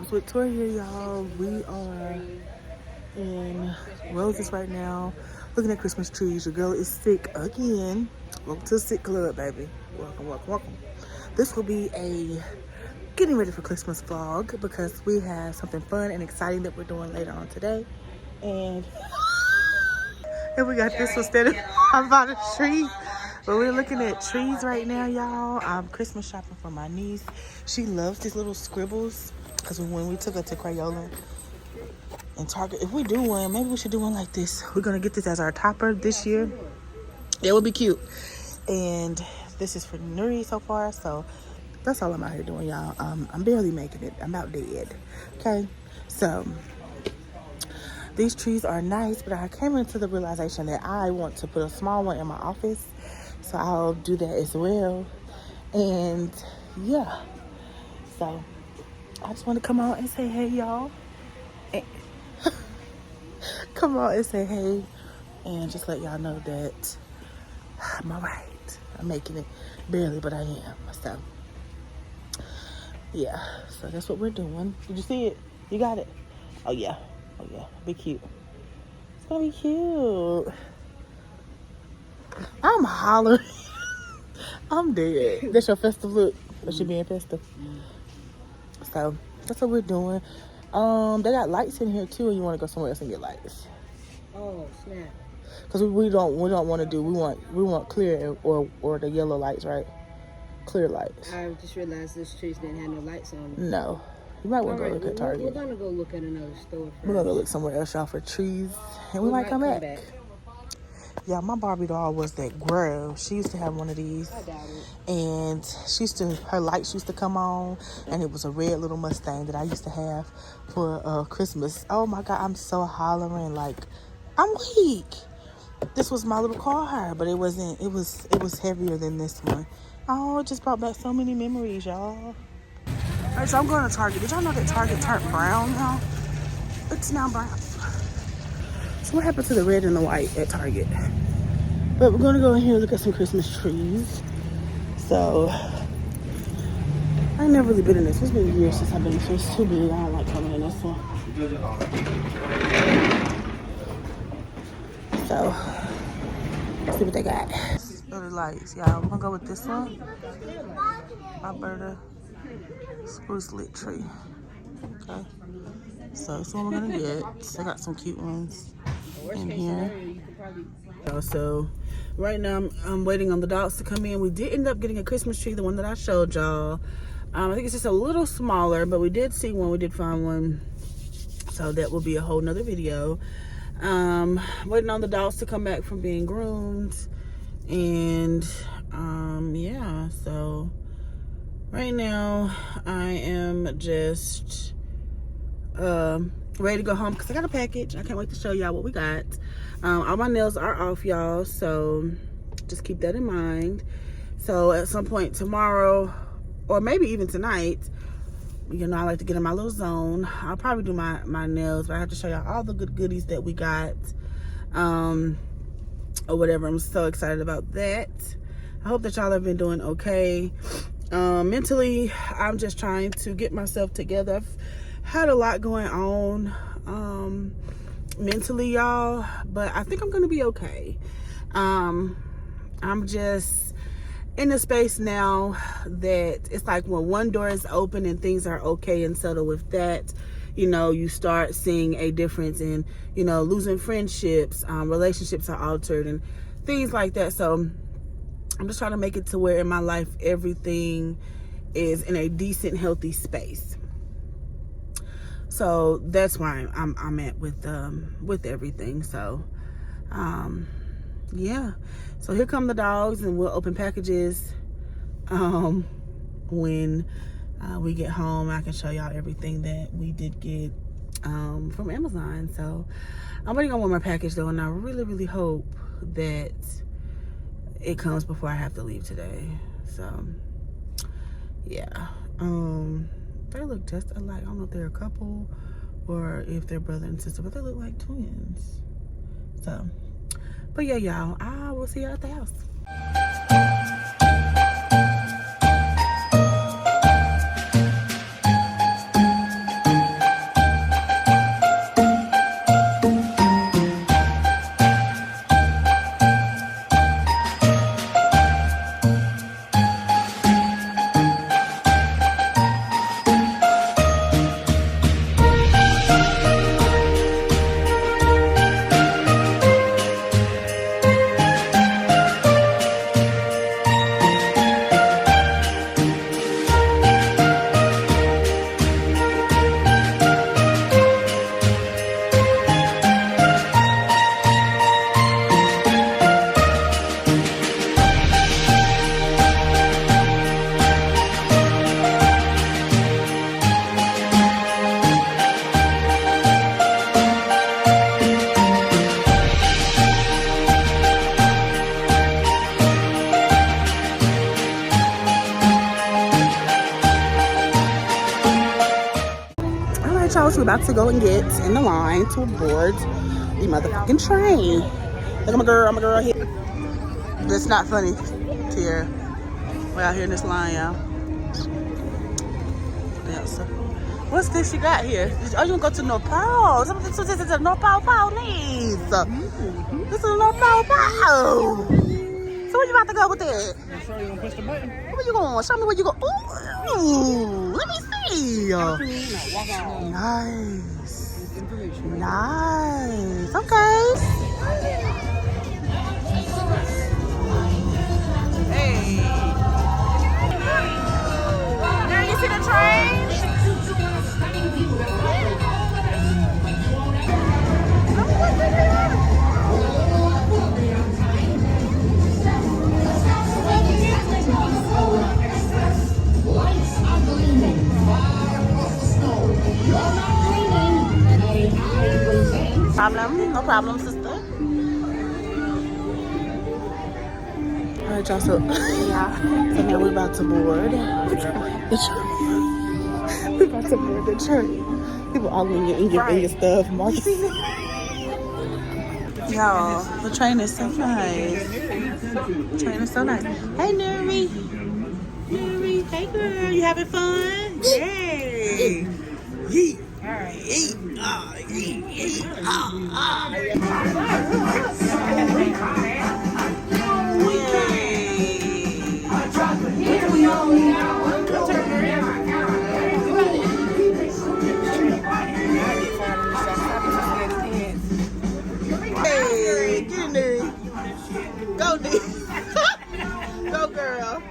Vlogmas with Tori here, y'all. We are in Roses right now, looking at Christmas trees. Your girl is sick again. Welcome to the sick club, baby. Welcome, welcome, welcome. This will be a getting ready for Christmas vlog because we have something fun and exciting that we're doing later on today. And we got this one standing about a tree. But we're looking at trees right now, y'all. I'm Christmas shopping for my niece. She loves these little scribbles because when we took her to Crayola and Target, if we do one, maybe we should do one like this. We're going to get this as our topper this year. It would be cute. And this is for Nuri so far, so that's all I'm out here doing, y'all. I'm barely making it. I'm about dead. Okay? So these trees are nice, but I came into the realization that I want to put a small one in my office. So I'll do that as well. And yeah. So I just want to come out and say hey, y'all. Come out and say hey. And just let y'all know that I'm all right. I'm making it barely, but I am. So yeah. So that's what we're doing. Did you see it? You got it? Oh yeah. Oh yeah. Be cute. It's gonna be cute. I'm hollering. I'm dead. That's your festive look. That should be in festive. So that's what we're doing. They got lights in here too, and you want to go somewhere else and get lights. Oh snap! Because we don't want to do. We want clear or the yellow lights, right? Clear lights. I just realized this trees didn't have no lights on them. No, you might want to go look at Target. We're gonna go look at another store first. We're gonna go look somewhere else, y'all, for trees, and we might come back. Yeah, my Barbie doll was that girl. She used to have one of these. I doubt it. And her lights used to come on, and it was a red little Mustang that I used to have for Christmas. Oh my God, I'm so hollering, like, I'm weak. This was my little car, but it wasn't, it was heavier than this one. Oh, it just brought back so many memories, y'all. All right, so I'm going to Target. Did y'all know that Target turned brown now? It's now brown. So what happened to the red and the white at Target? But we're gonna go in here and look at some Christmas trees. So I ain't never really been in this. It's been years since I've been in this. It's too big. I don't like coming in this one. So let's see what they got. Other lights, y'all. We're gonna go with this one. Alberta spruce lit tree. Okay. So that's what we're gonna get. I got some cute ones in here. So right now I'm waiting on the dogs to come in. We did end up getting a Christmas tree, the one that I showed y'all. I think it's just a little smaller, but we did see one. We did find one. So that will be a whole nother video. Waiting on the dogs to come back from being groomed. And yeah, so right now I am just ready to go home because I got a package. I can't wait to show y'all what we got. All my nails are off, y'all, so just keep that in mind. So at some point tomorrow, or maybe even tonight, you know, I like to get in my little zone. I'll probably do my nails, but I have to show y'all all the good goodies that we got, or whatever. I'm so excited about that. I hope that y'all have been doing okay. Mentally, I'm just trying to get myself together. I've had a lot going on mentally, y'all, but I think I'm gonna be okay. I'm just in a space now that it's like when one door is open and things are okay and settled with that, you know, you start seeing a difference in, you know, losing friendships, relationships are altered and things like that. So I'm just trying to make it to where in my life everything is in a decent, healthy space. So that's where I'm at with everything. So yeah, so here come the dogs, and we'll open packages when we get home. I can show y'all everything that we did get from Amazon. So I'm waiting on one more package though, and I really hope that it comes before I have to leave today. So yeah, they look just alike. I don't know if they're a couple or if they're brother and sister, but they look like twins. So, but yeah, y'all, I will see y'all at the house. about to go and get in the line to board the motherfucking train. Look at my girl here. That's not funny, Tierra. We're out here in this line, y'all. Yeah, so. What's this you got here? Oh, you gonna go to North Pole? This is the North Pole Police. This is the North Pole Pole. So where you about to go with that? I'm sure you gonna push the button. Where you going? Show me where you go. Ooh, let me see. Nice. Nice. Okay. Hey. Now you see the train? No problem, sister. All right, y'all. So now we're about to board the train. We're about to board the train. People all in your stuff, Marcus. Y'all, the train is so nice. The train is so nice. Hey, Nuri. Nuri, hey girl, you having fun? Yay! Yee! Yee! Ah! Yee! Yee! Ah! Hey, get in there. Go, Nick. Go, girl.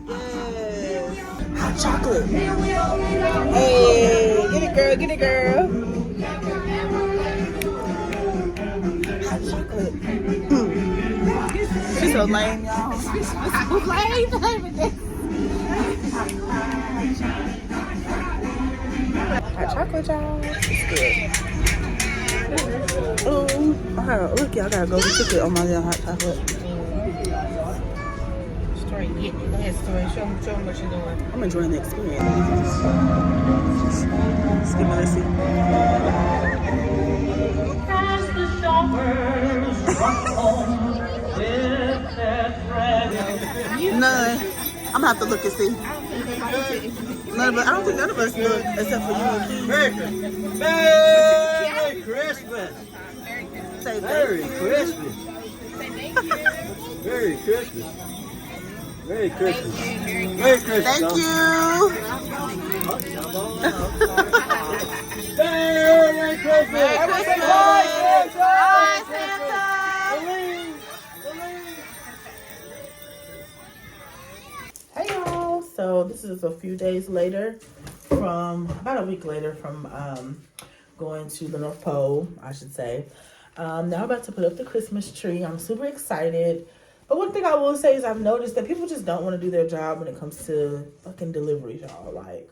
Yes. Hot chocolate. Hey, get it, girl. Get it, girl. Hot chocolate. She's so lame, y'all. Hot chocolate, y'all. It's good. Oh, look, y'all gotta go get ticket on my little hot chocolate. Story, go ahead, Story. Show them what you're doing. I'm enjoying the experience. Let's give me a see. None. I'm gonna have to look and see. None, but I don't think none of us look except for you and Keith. Merry Christmas! Say Merry Christmas! Merry Christmas! Merry Christmas! Merry Christmas! Thank you. Merry Christmas! Merry Christmas! Bye, Santa! Hey y'all! So this is a few days later about a week later from going to the North Pole, I should say. Now I'm about to put up the Christmas tree. I'm super excited. But one thing I will say is I've noticed that people just don't want to do their job when it comes to fucking deliveries, y'all. Like,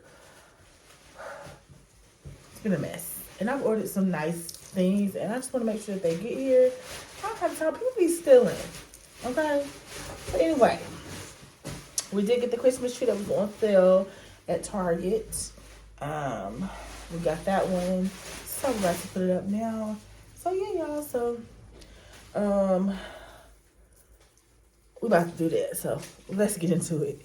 it's been a mess. And I've ordered some nice things, and I just want to make sure that they get here. I don't have time. People be stealing, okay? But anyway, we did get the Christmas tree that was on sale at Target. We got that one. So I'm about to put it up now. So yeah, y'all. So we're about to do that. So let's get into it.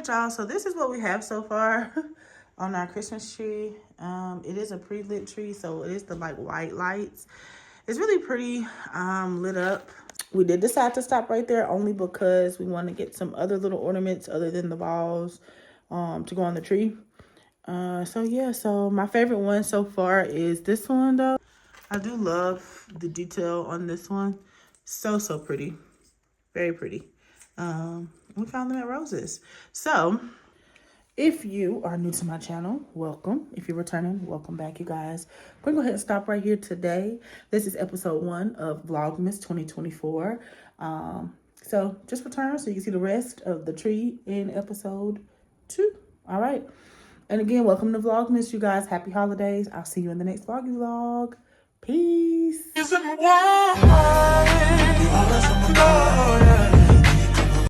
y'all, so this is what we have so far on our Christmas tree. It is a pre-lit tree, so it is the like white lights. It's really pretty lit up. We did decide to stop right there only because we want to get some other little ornaments other than the balls to go on the tree. So yeah, so my favorite one so far is this one though. I do love the detail on this one. So pretty. Very pretty. We found them at Rose's. So if you are new to my channel, welcome. If you're returning, welcome back, you guys. We're going to go ahead and stop right here today. This is episode 1 of Vlogmas 2024. So just return so you can see the rest of the tree in episode 2. All right. And again, welcome to Vlogmas, you guys. Happy holidays. I'll see you in the next vlog. Peace.